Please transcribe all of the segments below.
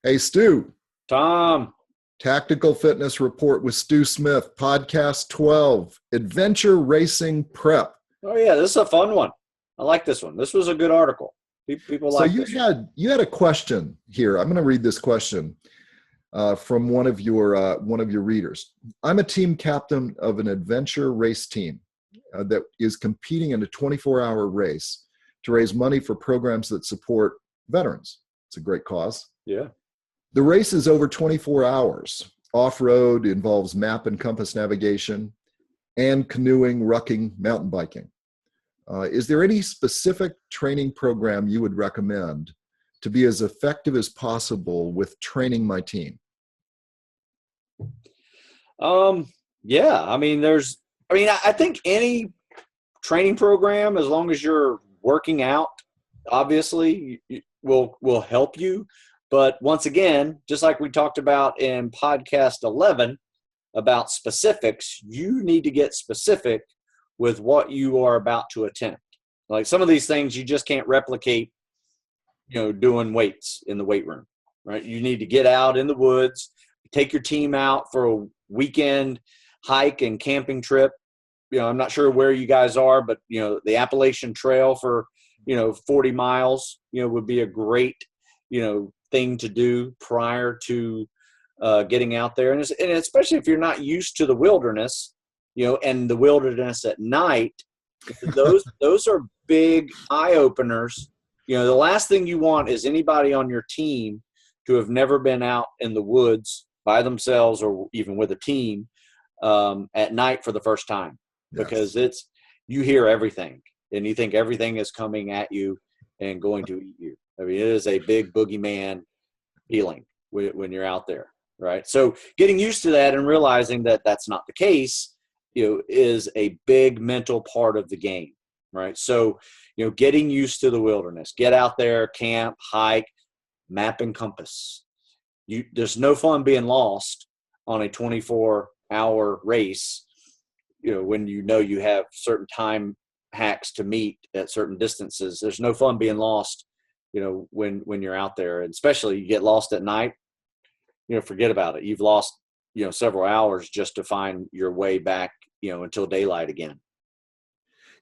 Hey, Stu, Tom. Tactical Fitness Report with Stu Smith, Podcast 12, Adventure Racing Prep. Oh yeah, this is a fun one. I like this one. This was a good article. People So like you this. had a question here. I'm going to read this question from one of your readers. I'm a team captain of an adventure race team that is competing in a 24-hour race to raise money for programs that support veterans. It's a great cause. Yeah. The race is over 24 hours. Off-road involves map and compass navigation and canoeing, rucking, mountain biking. Is there any specific training program you would recommend to be as effective as possible with training my team? Yeah. I think any training program, as long as you're working out, obviously will help you. But once again, just like we talked about in podcast 11 about specifics, you need to get specific with what you are about to attempt. Like some of these things you just can't replicate, doing weights in the weight room, right? You need to get out in the woods, take your team out for a weekend hike and camping trip. I'm not sure where you guys are, but the Appalachian Trail for 40 miles would be a great thing to do prior to getting out there, and especially if you're not used to the wilderness, and the wilderness at night, those are big eye openers. The last thing you want is anybody on your team to have never been out in the woods by themselves or even with a team at night for the first time, because you hear everything and you think everything is coming at you and going to eat you. I mean, it is a big boogeyman feeling when you're out there, right? So getting used to that and realizing that that's not the case, is a big mental part of the game, right? So, getting used to the wilderness, get out there, camp, hike, map and compass. There's no fun being lost on a 24-hour race, when you have certain time hacks to meet at certain distances. There's no fun being lost when you're out there, and especially you get lost at night, forget about it. You've lost, several hours just to find your way back, until daylight again.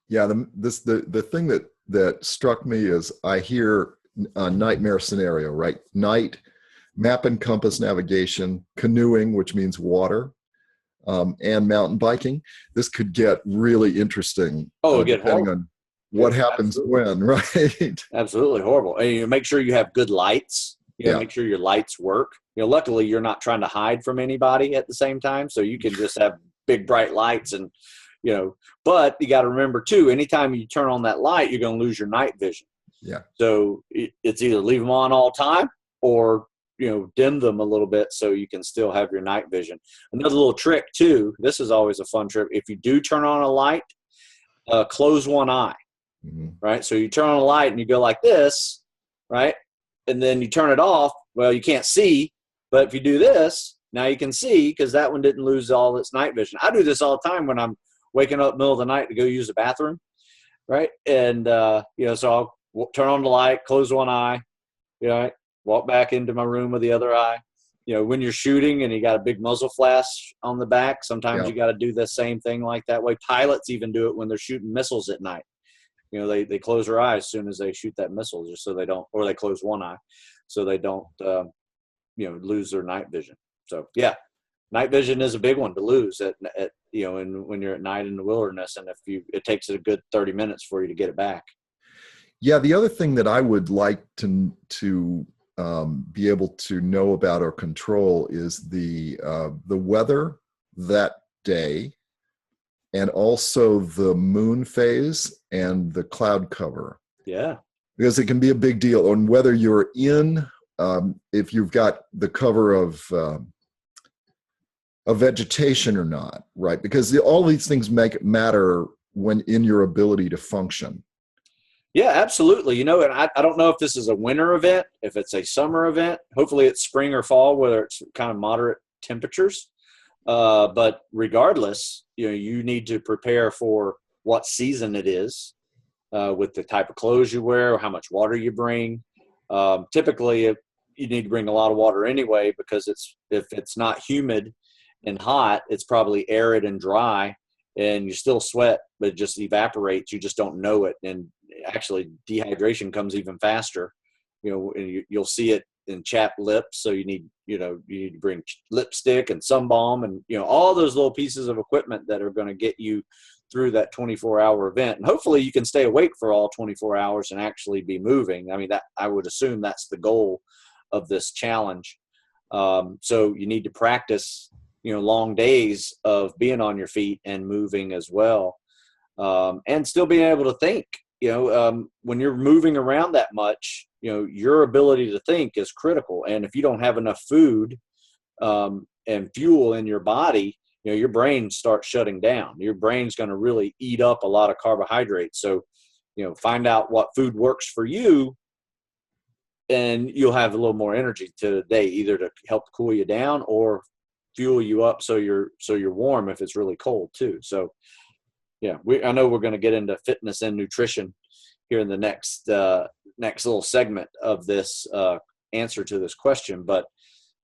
Yeah. The thing that struck me is I hear a nightmare scenario, right? Night, map and compass navigation, canoeing, which means water, and mountain biking. This could get really interesting. Depending on what happens when, right? Absolutely horrible. And you make sure you have good lights. Make sure your lights work. Luckily you're not trying to hide from anybody at the same time, so you can just have big bright lights and but you got to remember too, anytime you turn on that light, you're going to lose your night vision. Yeah. So it's either leave them on all time or dim them a little bit so you can still have your night vision. Another little trick too, this is always a fun trick. If you do turn on a light, close one eye. Mm-hmm. Right? So you turn on a light and you go like this, right? And then you turn it off. Well, you can't see, but if you do this, now you can see, because that one didn't lose all its night vision. I do this all the time when I'm waking up middle of the night to go use the bathroom, right? And, so I'll turn on the light, close one eye, walk back into my room with the other eye. When you're shooting and you got a big muzzle flash on the back, sometimes you got to do the same thing like that way. Pilots even do it when they're shooting missiles at night. They close their eyes as soon as they shoot that missile, just so they don't, or they close one eye so they don't, lose their night vision. So night vision is a big one to lose and when you're at night in the wilderness, and it takes a good 30 minutes for you to get it back. Yeah. The other thing that I would like to be able to know about or control is the weather that day, and also the moon phase and the cloud cover. Yeah. Because it can be a big deal on whether you're in, if you've got the cover of vegetation or not, right? Because all these things matter when in your ability to function. Yeah, absolutely. And I don't know if this is a winter event, if it's a summer event. Hopefully it's spring or fall, whether it's kind of moderate temperatures. But regardless, you need to prepare for what season it is, with the type of clothes you wear, how much water you bring. Typically, you need to bring a lot of water anyway, because if it's not humid and hot, it's probably arid and dry, and you still sweat, but it just evaporates. You just don't know it. And actually dehydration comes even faster, and you'll see it in chapped lips. So you need to bring lipstick and sun balm and, all those little pieces of equipment that are going to get you through that 24-hour event. And hopefully you can stay awake for all 24 hours and actually be moving. I mean, that I would assume that's the goal of this challenge. So you need to practice, long days of being on your feet and moving as well, and still being able to think. When you're moving around that much, your ability to think is critical. And if you don't have enough food and fuel in your body, your brain starts shutting down. Your brain's going to really eat up a lot of carbohydrates. So, find out what food works for you, and you'll have a little more energy today, either to help cool you down or fuel you up so you're warm if it's really cold too. So yeah, I know we're going to get into fitness and nutrition here in the next little segment of this answer to this question, but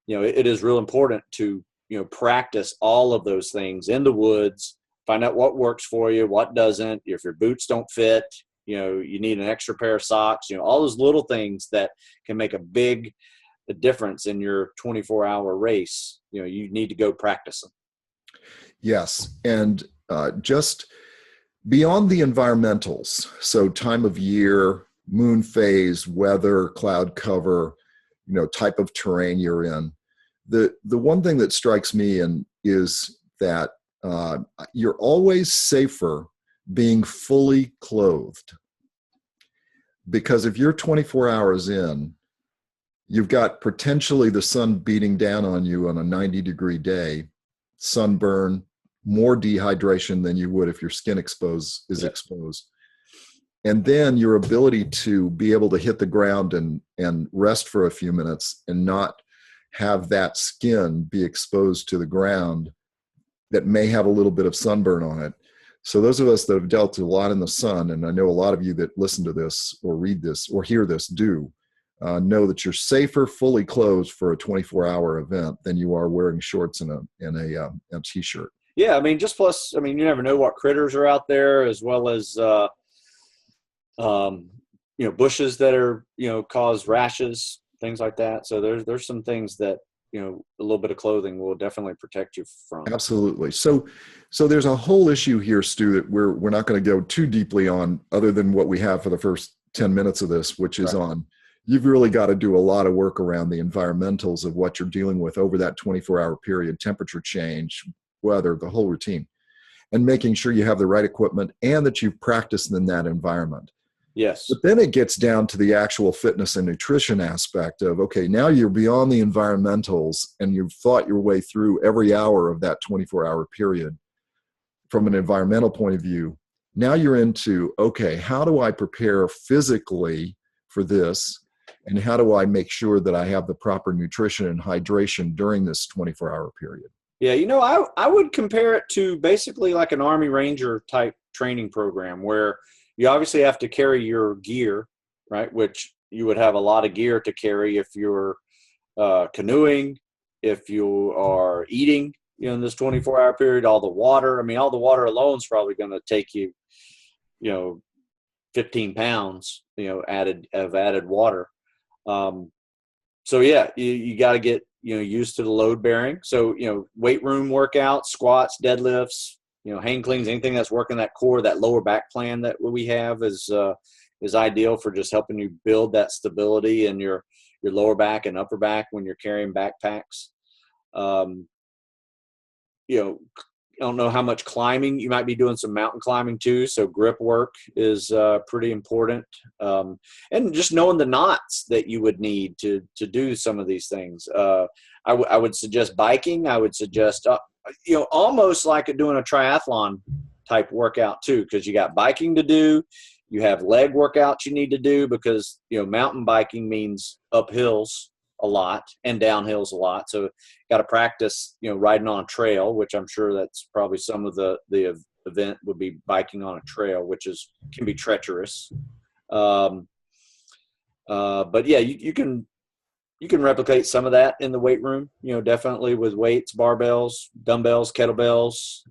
it is real important to practice all of those things in the woods. Find out what works for you, what doesn't. If your boots don't fit, you need an extra pair of socks, all those little things that can make a big difference in your 24-hour race. You need to go practice them. Yes. And just beyond the environmentals, so time of year, moon phase, weather, cloud cover, type of terrain you're in, the one thing that strikes me is that you're always safer being fully clothed. Because if you're 24 hours in, you've got potentially the sun beating down on you on a 90-degree day, sunburn, more dehydration than you would if your skin is exposed. And then your ability to be able to hit the ground and rest for a few minutes and not have that skin be exposed to the ground that may have a little bit of sunburn on it. So those of us that have dealt a lot in the sun, and I know a lot of you that listen to this or read this or hear this know that you're safer fully clothed for a 24-hour event than you are wearing shorts and a t-shirt. Yeah, I mean, you never know what critters are out there, as well as bushes that are cause rashes, things like that. So there's some things that a little bit of clothing will definitely protect you from. Absolutely. So there's a whole issue here, Stu, that we're not going to go too deeply on, other than what we have for the first 10 minutes of this, which is on, you've really got to do a lot of work around the environmentals of what you're dealing with over that 24-hour period, temperature change, weather, the whole routine, and making sure you have the right equipment and that you've practiced in that environment. Yes. But then it gets down to the actual fitness and nutrition aspect of, okay, now you're beyond the environmentals and you've thought your way through every hour of that 24-hour period from an environmental point of view. Now you're into, okay, how do I prepare physically for this? And how do I make sure that I have the proper nutrition and hydration during this 24-hour period? Yeah, I would compare it to basically like an Army Ranger type training program, where you obviously have to carry your gear, right? Which you would have a lot of gear to carry if you're canoeing, if you are eating, in this 24-hour period, all the water. I mean, all the water alone is probably going to take you, 15 pounds, added water. So yeah, you got to get, used to the load bearing. So, weight room workouts, squats, deadlifts, hang cleans, anything that's working that core, that lower back plan that we have is ideal for just helping you build that stability in your lower back and upper back when you're carrying backpacks. I don't know how much climbing you might be doing, some mountain climbing too. So grip work is pretty important. And just knowing the knots that you would need to do some of these things. I would suggest biking. I would suggest, almost like doing a triathlon type workout too, because you got biking to do. You have leg workouts you need to do, because, mountain biking means up hills a lot and downhills a lot. So got to practice, riding on a trail, which I'm sure that's probably some of the event would be biking on a trail, which can be treacherous. But yeah, you can you can replicate some of that in the weight room, definitely with weights, barbells, dumbbells, kettlebells,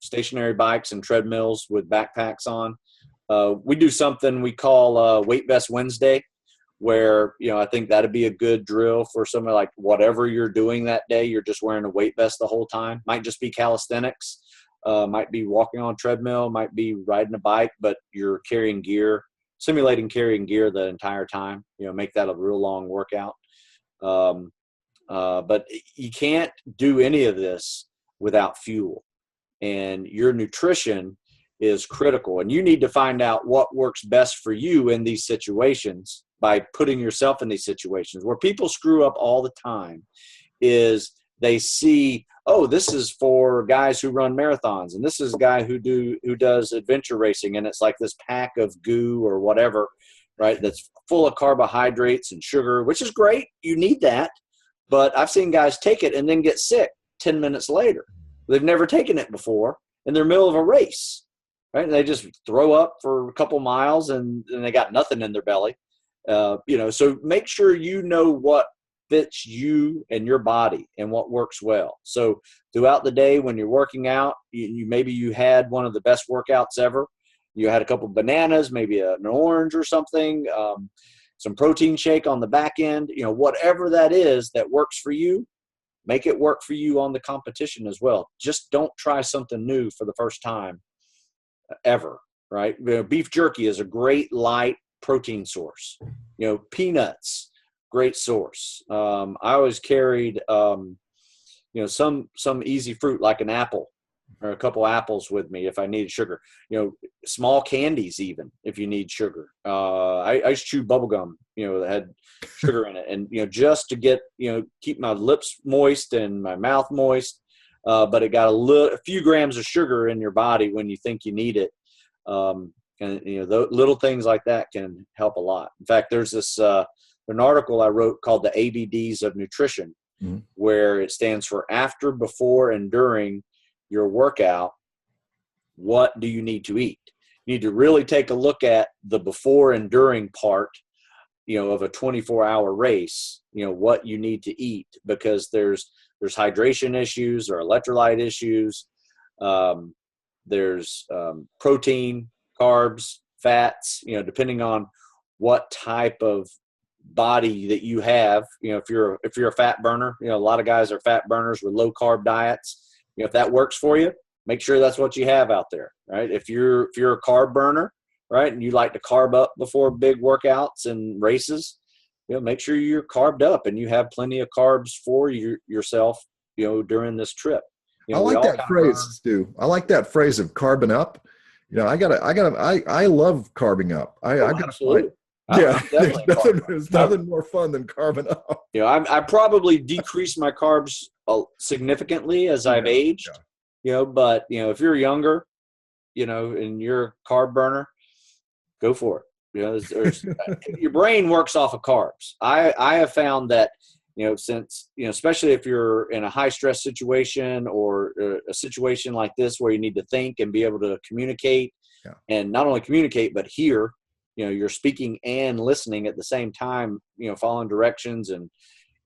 stationary bikes and treadmills with backpacks on. We do something we call Weight Vest Wednesday, where, I think that'd be a good drill for somebody like whatever you're doing that day. You're just wearing a weight vest the whole time. Might just be calisthenics, might be walking on a treadmill, might be riding a bike, but you're carrying gear, simulating carrying gear the entire time, make that a real long workout. But you can't do any of this without fuel, and your nutrition is critical, and you need to find out what works best for you in these situations by putting yourself in these situations. Where people screw up all the time is they see, oh, this is for guys who run marathons, and this is a guy who does adventure racing, and it's like this pack of goo or whatever, right, that's full of carbohydrates and sugar, which is great. You need that. But I've seen guys take it and then get sick 10 minutes later. They've never taken it before in the middle of a race, right? And they just throw up for a couple miles and they got nothing in their belly. So make sure you know what fits you and your body and what works well. So throughout the day when you're working out, maybe you had one of the best workouts ever. You had a couple of bananas, maybe an orange or something, some protein shake on the back end, whatever that is that works for you, make it work for you on the competition as well. Just don't try something new for the first time ever, right? Beef jerky is a great light protein source. Peanuts, great source. I always carried, some easy fruit like an apple or a couple apples with me if I needed sugar. Small candies even if you need sugar. I used to chew bubble gum, that had sugar in it, and just to get keep my lips moist and my mouth moist. But it got a few grams of sugar in your body when you think you need it. And little things like that can help a lot. In fact, there's this an article I wrote called the ABDs of nutrition, where it stands for after, before, and during your workout. What do you need to eat? You need to really take a look at the before and during part, of a 24-hour race. What you need to eat, because there's hydration issues or electrolyte issues. There's protein, carbs, fats, depending on what type of body that you have. If you're a fat burner, a lot of guys are fat burners with low carb diets. If that works for you, make sure that's what you have out there, right? If you're a carb burner, right, and you like to carb up before big workouts and races, make sure you're carbed up and you have plenty of carbs for yourself, during this trip. I like that phrase, Stu. I like that phrase of carbon up. I love carbing up. Absolutely. Yeah, there's nothing more fun than carbon up. I probably decreased my carbs significantly as I've aged. But if you're younger, and you're a carb burner, go for it. Your brain works off of carbs. I have found that since especially if you're in a high stress situation or a situation like this where you need to think and be able to communicate, and not only communicate but hear. You're speaking and listening at the same time, following directions and,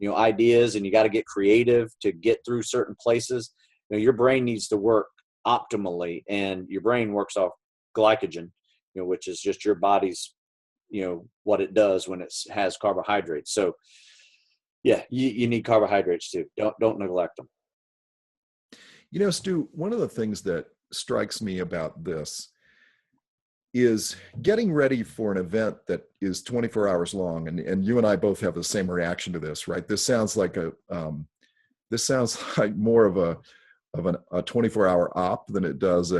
ideas, and you got to get creative to get through certain places. Your brain needs to work optimally, and your brain works off glycogen, which is just your body's, what it does when it has carbohydrates. So yeah, you need carbohydrates too. Don't neglect them. Stu, one of the things that strikes me about this is getting ready for an event that is 24 hours long. And you and I both have the same reaction to this, right? This sounds like more of a 24-hour op than it does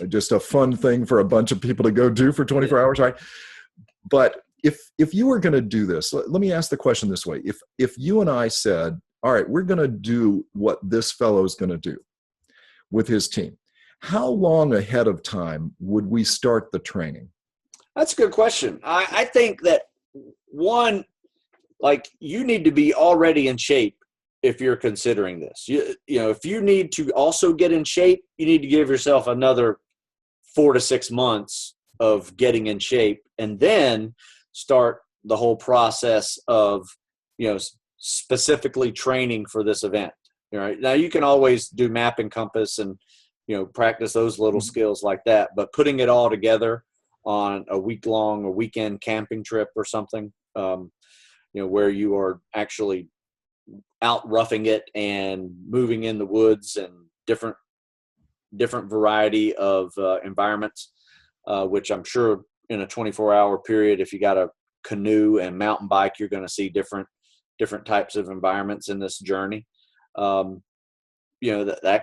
just a fun thing for a bunch of people to go do for 24 hours, right? But if you were going to do this, let me ask the question this way. If you and I said, all right, we're going to do what this fellow is going to do with his team, how long ahead of time would we start the training? That's a good question. I think that one, you need to be already in shape if you're considering this. If you need to also get in shape, you need to give yourself another 4 to 6 months of getting in shape, and then start the whole process of specifically training for this event. Right now, you can always do map and compass and practice those little skills like that. But putting it all together on a week-long or weekend camping trip or something, where you are actually out roughing it and moving in the woods and different variety of environments, which I'm sure in a 24-hour period, if you got a canoe and mountain bike, you're going to see different types of environments in this journey. That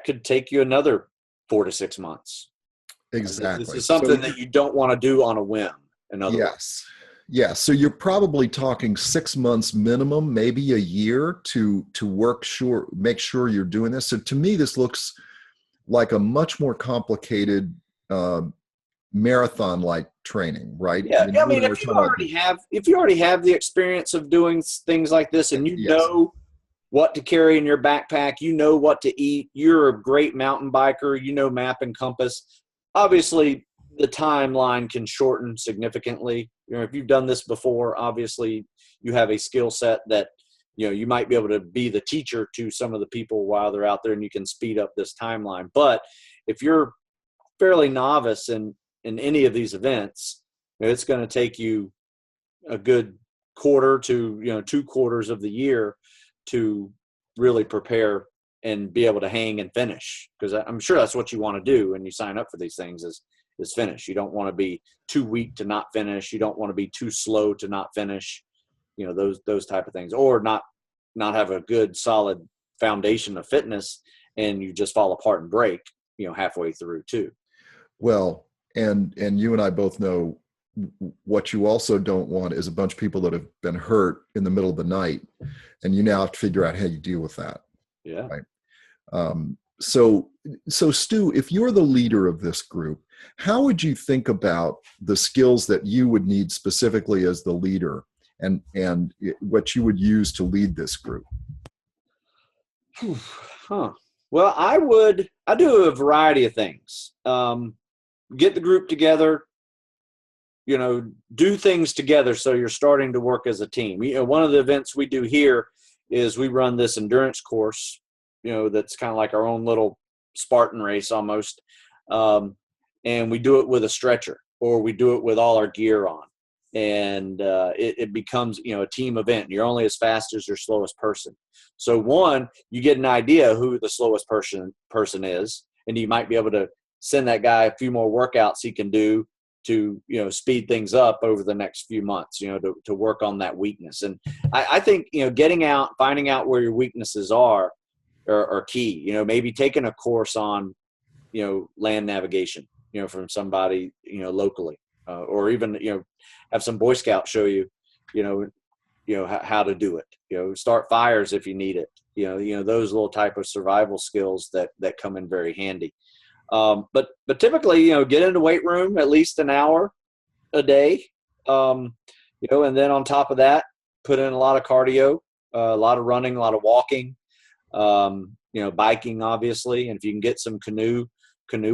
could take you another 4 to 6 months. Exactly. This is something that you don't want to do on a whim. In other words. Yes. So you're probably talking 6 months minimum, maybe a year to make sure you're doing this. So to me, this looks like a much more complicated marathon-like training, right? Yeah. If you already have the experience of doing things like this, and you know what to carry in your backpack, what to eat, you're a great mountain biker, map and compass. Obviously, the timeline can shorten significantly. If you've done this before, obviously you have a skill set that, you might be able to be the teacher to some of the people while they're out there, and you can speed up this timeline. But if you're fairly novice in any of these events, it's going to take you a good quarter to, 2 quarters of the year to really prepare and be able to hang and finish. Because I'm sure that's what you want to do when you sign up for these things is finish. You don't want to be too weak to not finish. You don't want to be too slow to not finish, those type of things, or not have a good solid foundation of fitness and you just fall apart and break, halfway through too. Well, and you and I both know what you also don't want is a bunch of people that have been hurt in the middle of the night, and you now have to figure out how you deal with that. Yeah. Right. So Stu, if you're the leader of this group, how would you think about the skills that you would need specifically as the leader, and what you would use to lead this group? Well, I do a variety of things. Get the group together, do things together so you're starting to work as a team. One of the events we do here is we run this endurance course, that's kind of like our own little Spartan race almost. And we do it with a stretcher, or we do it with all our gear on. And it becomes, a team event. You're only as fast as your slowest person. So one, you get an idea who the slowest person is, and you might be able to send that guy a few more workouts he can do to, speed things up over the next few months, to work on that weakness. And I think, getting out, finding out where your weaknesses are key. Maybe taking a course on, land navigation, from somebody, locally, or even, have some Boy Scouts show you, how to do it, start fires if you need it, those little type of survival skills that come in very handy. But typically, get into weight room at least an hour a day, and then on top of that, put in a lot of cardio, a lot of running, a lot of walking, biking, obviously. And if you can get some canoe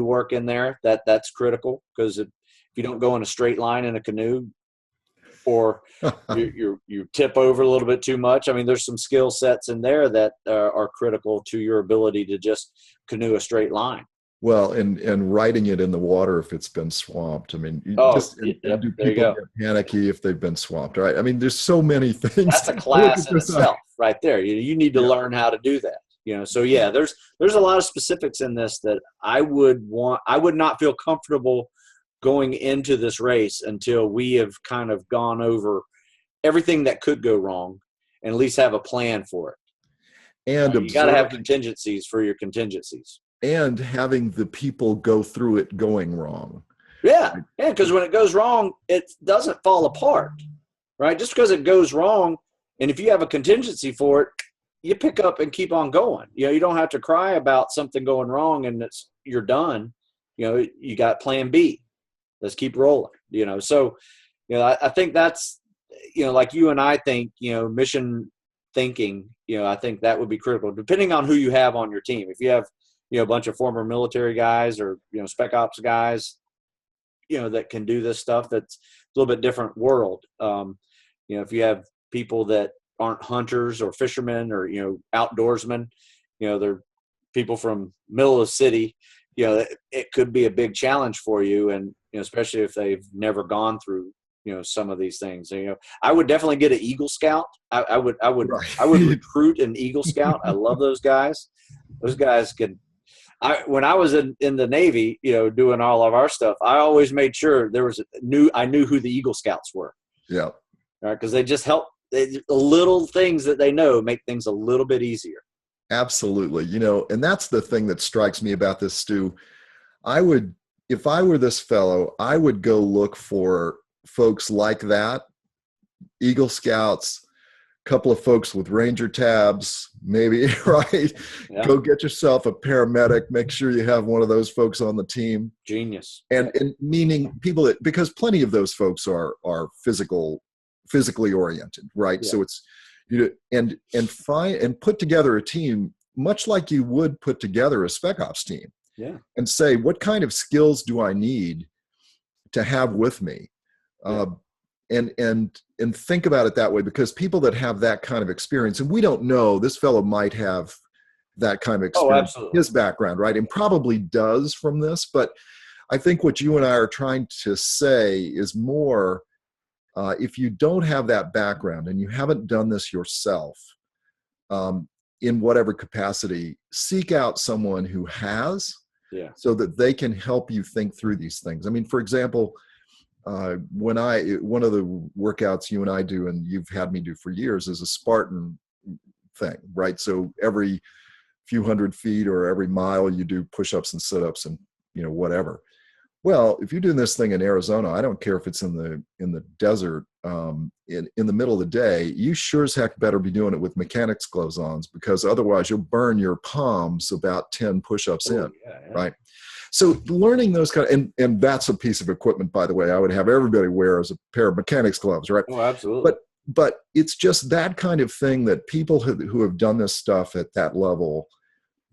work in there, that's critical, because if you don't go in a straight line in a canoe, or you tip over a little bit too much. I mean, there's some skill sets in there that are critical to your ability to just canoe a straight line. Well, and riding it in the water if it's been swamped. I mean, do people get panicky if they've been swamped, right? I mean, there's so many things. That's a class in itself right there. You need to learn how to do that. So there's a lot of specifics in this that I would not feel comfortable going into this race until we have kind of gone over everything that could go wrong and at least have a plan for it. And you got to have contingencies for your contingencies. And having the people go through it going wrong. Yeah, because when it goes wrong, it doesn't fall apart, right? Just because it goes wrong, and if you have a contingency for it, you pick up and keep on going. You don't have to cry about something going wrong and you're done. You got plan B. Let's keep rolling. So I think that's, like you and I think, mission thinking, I think that would be critical, depending on who you have on your team. If you have a bunch of former military guys or, spec ops guys, that can do this stuff, that's a little bit different world. If you have people that aren't hunters or fishermen or, outdoorsmen, they're people from middle of the city, it could be a big challenge for you. And, especially if they've never gone through, some of these things. I would definitely get an Eagle Scout. I would Right. recruit an Eagle Scout. I love those guys. Those guys can, when I was in the Navy, doing all of our stuff, I always made sure I knew who the Eagle Scouts were. Yeah. Right. Cause they just help. The little things that they know make things a little bit easier. Absolutely. And that's the thing that strikes me about this, Stu. If I were this fellow, I would go look for folks like that, Eagle Scouts, a couple of folks with Ranger tabs, maybe, right? Yeah. Go get yourself a paramedic. Make sure you have one of those folks on the team. Genius. And meaning people because plenty of those folks are physically oriented, right? Yeah. So it's, and put together a team much like you would put together a Spec Ops team. Yeah. And say, what kind of skills do I need to have with me? Yeah. And think about it that way, because people that have that kind of experience, and we don't know, this fellow might have that kind of experience, his background, right? And probably does from this. But I think what you and I are trying to say is more, if you don't have that background and you haven't done this yourself, in whatever capacity, seek out someone who has, so that they can help you think through these things. I mean, for example, one of the workouts you and I do, and you've had me do for years, is a Spartan thing, right? So every few hundred feet or every mile, you do push-ups and sit-ups and whatever. Well, if you're doing this thing in Arizona, I don't care if it's in the desert, in the middle of the day, you sure as heck better be doing it with mechanics gloves on, because otherwise you'll burn your palms about 10 push-ups in, right? So learning those and that's a piece of equipment, by the way, I would have everybody wear as a pair of mechanics gloves, right? Oh, absolutely. But it's just that kind of thing that people who have done this stuff at that level,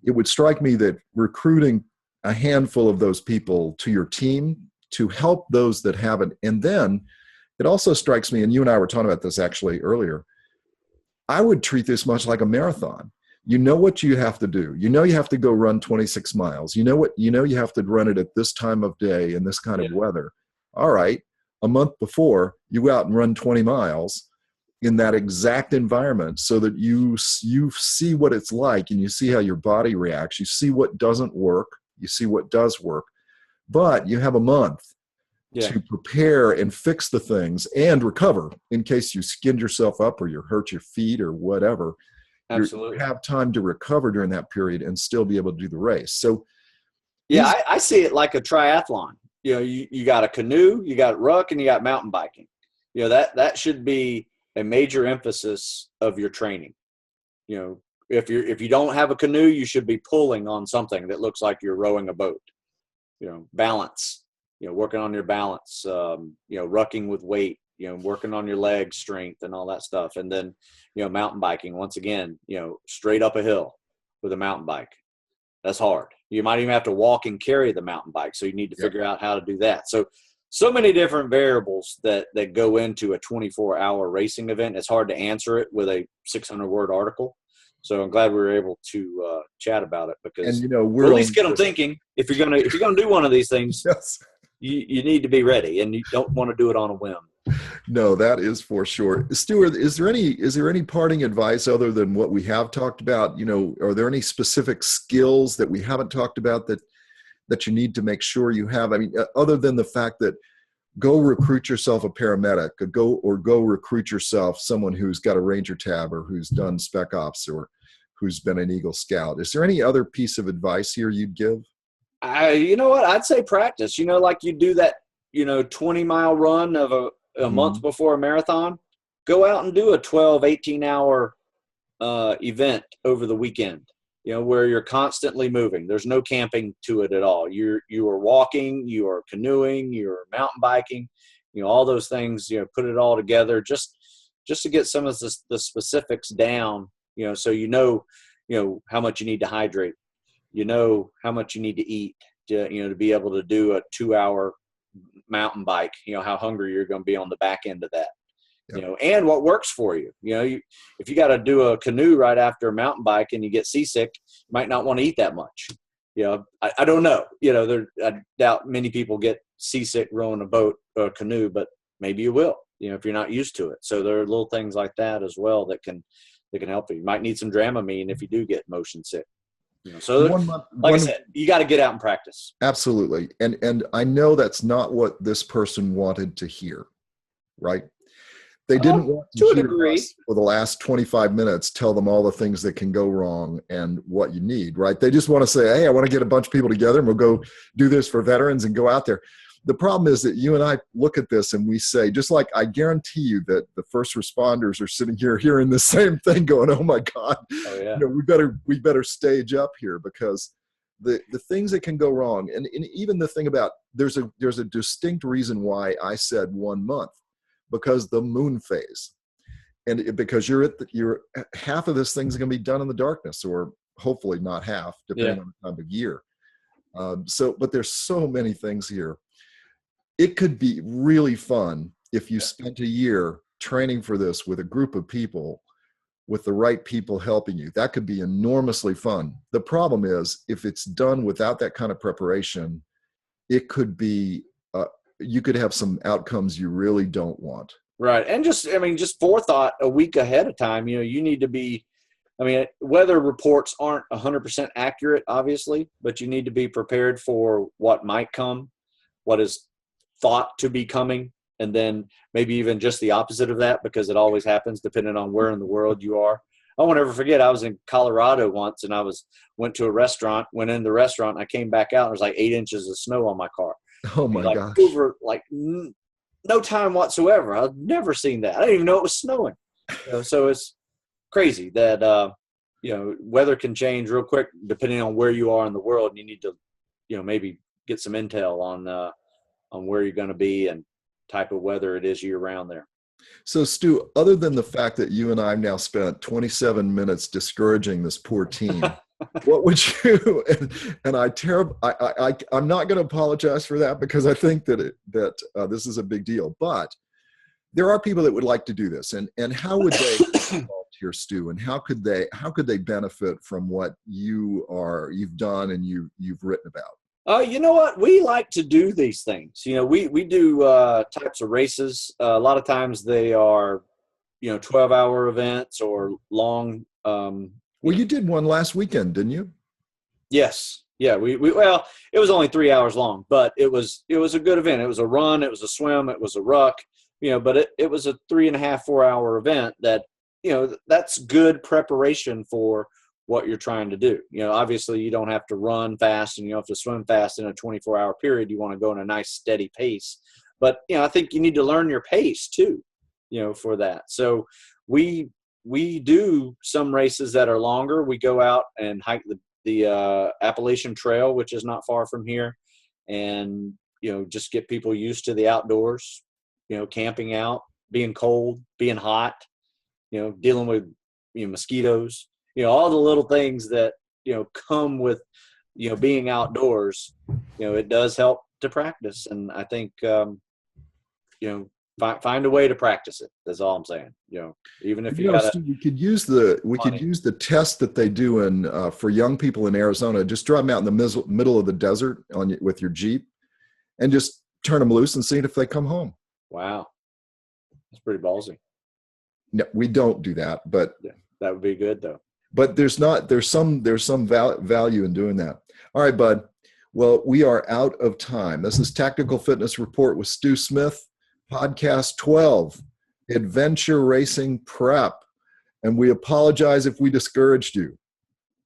it would strike me that recruiting a handful of those people to your team to help those that haven't. And then it also strikes me, and you and I were talking about this actually earlier, I would treat this much like a marathon. You know what you have to do. You have to go run 26 miles. You have to run it at this time of day in this kind of weather. All right. A month before, you go out and run 20 miles in that exact environment, so that you see what it's like, and you see how your body reacts. You see what doesn't work. You see what does work. But you have a month to prepare and fix the things and recover in case you skinned yourself up or you hurt your feet or whatever. Absolutely. You have time to recover during that period and still be able to do the race. So I see it like a triathlon. You got a canoe, you got ruck, and you got mountain biking. That should be a major emphasis of your training. If you don't have a canoe, you should be pulling on something that looks like you're rowing a boat. Balance, working on your balance, rucking with weight, working on your leg strength and all that stuff. And then, mountain biking, once again, straight up a hill with a mountain bike. That's hard. You might even have to walk and carry the mountain bike. So you need to figure out how to do that. So many different variables that go into a 24-hour racing event. It's hard to answer it with a 600-word article. So I'm glad we were able to chat about it, because we'll at least get them thinking. If you're gonna do one of these things, you need to be ready, and you don't want to do it on a whim. No, that is for sure. Stuart, is there any parting advice other than what we have talked about? Are there any specific skills that we haven't talked about that you need to make sure you have? I mean, other than the fact that go recruit yourself a paramedic, or go recruit yourself someone who's got a Ranger tab, or who's done Spec Ops, or who's been an Eagle Scout. Is there any other piece of advice here you'd give? You know what? I'd say practice. Like you do that, 20-mile run of a month before a marathon. Go out and do a 12, 18-hour event over the weekend. Where you're constantly moving. There's no camping to it at all. You are walking, you are canoeing, you're mountain biking, all those things, put it all together just to get some of the specifics down, so how much you need to hydrate, how much you need to eat to be able to do a 2-hour mountain bike, how hungry you're going to be on the back end of that. Yeah. And what works for you. If you got to do a canoe right after a mountain bike and you get seasick, you might not want to eat that much. I don't know. I doubt many people get seasick rowing a boat or a canoe, but maybe you will, if you're not used to it. So there are little things like that as well that can help you. You might need some Dramamine if you do get motion sick. So like I said, you got to get out and practice. Absolutely. And I know that's not what this person wanted to hear, right? They didn't want to hear us for the last 25 minutes tell them all the things that can go wrong and what you need, right? They just want to say, hey, I want to get a bunch of people together and we'll go do this for veterans and go out there. The problem is that you and I look at this and we say, just like I guarantee you that the first responders are sitting here hearing the same thing going, oh my God, oh, yeah. we better stage up here, because the things that can go wrong. And even the thing about, there's a distinct reason why I said 1 month, because the moon phase, and because you're half of this thing's going to be done in the darkness, or hopefully not half, depending on the time of year. But there's so many things here. It could be really fun if you spent a year training for this with a group of people, with the right people helping you. That could be enormously fun. The problem is, if it's done without that kind of preparation, it could be, you could have some outcomes you really don't want. Right. And just forethought a week ahead of time. You need to be, weather reports aren't 100% accurate, obviously, but you need to be prepared for what might come, what is thought to be coming, and then maybe even just the opposite of that, because it always happens depending on where in the world you are. I won't ever forget, I was in Colorado once, and I went to a restaurant, went in the restaurant, and I came back out, and there was like 8 inches of snow on my car. Oh my gosh. Over no time whatsoever. I've never seen that. I didn't even know it was snowing. So it's crazy that weather can change real quick depending on where you are in the world, and you need to maybe get some intel on where you're going to be and type of weather it is year round there. So Stu, other than the fact that you and I have now spent 27 minutes discouraging this poor team, what would you, and I'm not going to apologize for that, because I think that this is a big deal, but there are people that would like to do this, and how would they get involved here, Stu, and how could they benefit from what you've done and you've written about? You know what? We like to do these things. We do types of races. A lot of times they are, 12-hour events or long. Well, you did one last weekend, didn't you? Yes. Yeah. Well, it was only 3 hours long, but it was a good event. It was a run, it was a swim, it was a ruck, but it was a 3.5, 4 hour event that, that's good preparation for what you're trying to do. Obviously you don't have to run fast and you don't have to swim fast in a 24-hour period. You want to go in a nice steady pace, but I think you need to learn your pace too, for that. So we do some races that are longer. We go out and hike the Appalachian Trail, which is not far from here, and just get people used to the outdoors, camping out, being cold, being hot, dealing with mosquitoes, all the little things that come with being outdoors. It does help to practice, and I think find a way to practice it. That's all I'm saying. Even if we could use the test that they do for young people in Arizona. Just drive them out in the middle of the desert with your Jeep, and just turn them loose and see if they come home. Wow, that's pretty ballsy. No, we don't do that, but yeah, that would be good though. But there's some value in doing that. All right, bud. Well, we are out of time. This is Tactical Fitness Report with Stu Smith, podcast 12, Adventure Racing Prep. And we apologize if we discouraged you.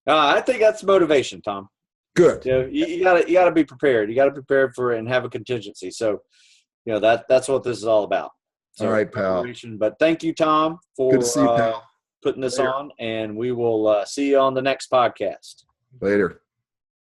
I think that's motivation, Tom. Good. You gotta be prepared. You gotta prepare for it and have a contingency. So, that's what this is all about. So, all right, pal. But thank you, Tom, for good to see you, pal. Putting this on, and we will see you on the next podcast. Later.